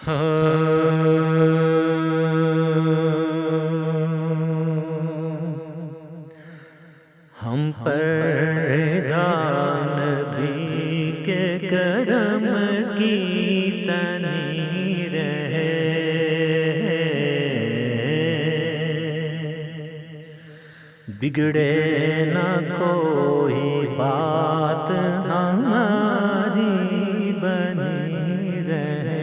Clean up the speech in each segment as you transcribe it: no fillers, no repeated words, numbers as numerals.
ہم پر نبی کے کرم کی تنی رہے، بگڑے نہ کوئی بات ہماری بنی رہے،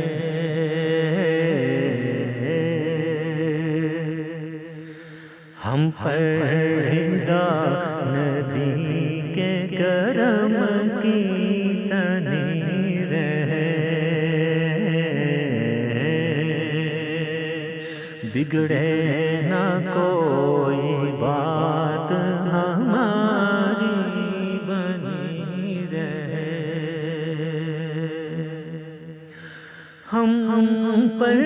ہم پر نبی کے کرم کی تنی رہے، بگڑے نہ کوئی بات ہماری بنی رہے، ہم پر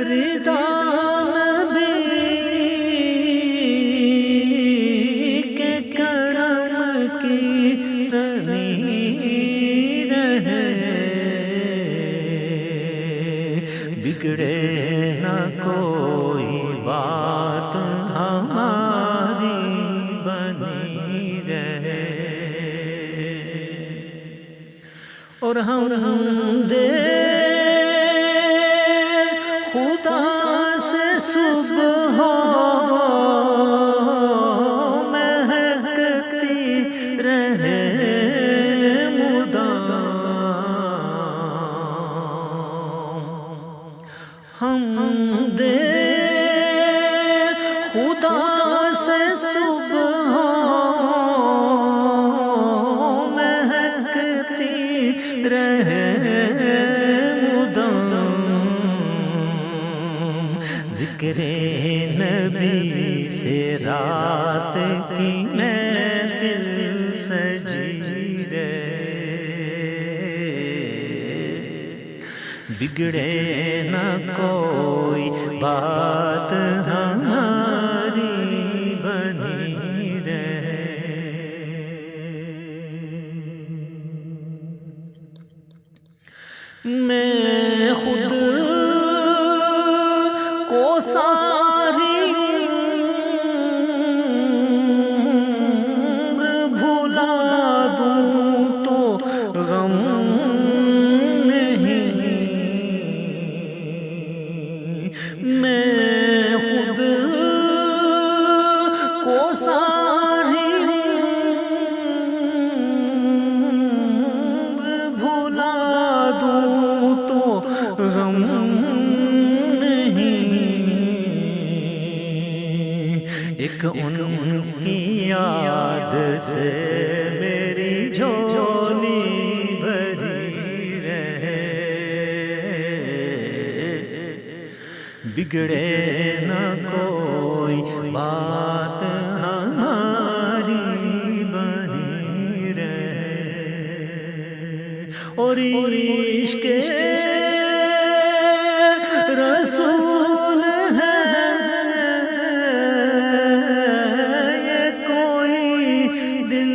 رضا بگڑے نہ کوئی بات ہماری بنی رہے، اور ہم دے خدا سے صبح مہکتی رہے ہم دے خدا سے صبح مہکتی رہے مدام، ذکر نبی سے رات کی محفل سجی رہے، بگڑے نہ کوئی بات ہماری بنی رہے، میں خود کو ساری بھلا دوں تو غم میں خود کو ساری بھلا دوں تو غم نہیں، ایک ان کی یاد سے میری جھولی بھری رہے، بگڑے نہ کوئی بات ہماری بنی رہے، اور عشق رسول ہے یہ کوئی دل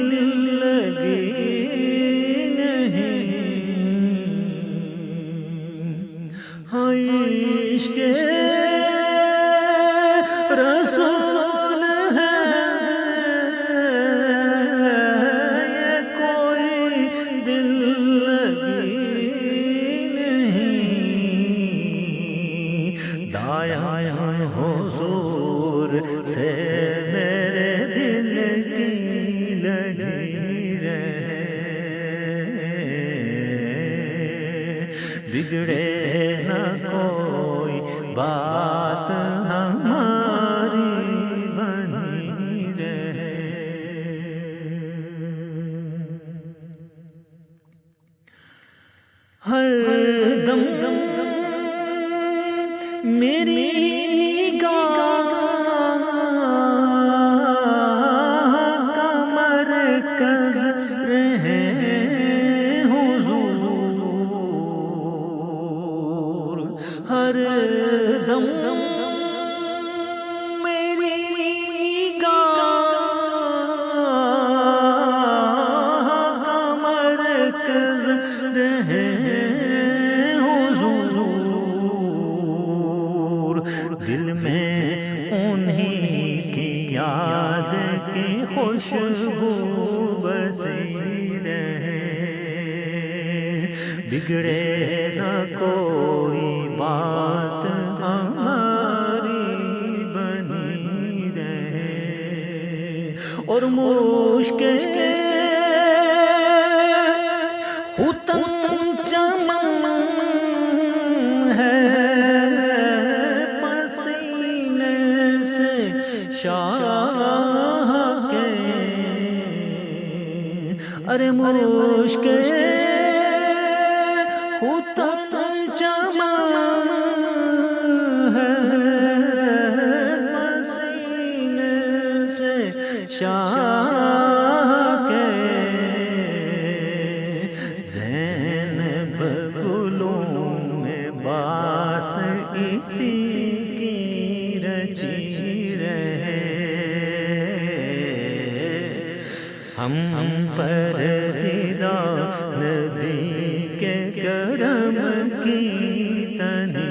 لگی نہیں، عشق رسول ہے یہ کوئی دل لگی نہیں، دایاں حضور سے میرے دل کی لگی رہے، بگڑے نہ کوئی بات ہماری بنی رہے، ہر دم میری نگاہ کا مرکز رہے حضور، ہر دم میری نگاہ کا مرکز رہے بگڑے نہ کوئی بات ہماری بنی رہے، اور مشکل ختم چمن ہے پسینے سے شاہ کے، ارے مشکل ختم چمن ہے پسینے سے شاہ کے، زینب گلوں میں باس اسی کی رچی رہے، ہم پر رضا نبی کے کرم کی تنی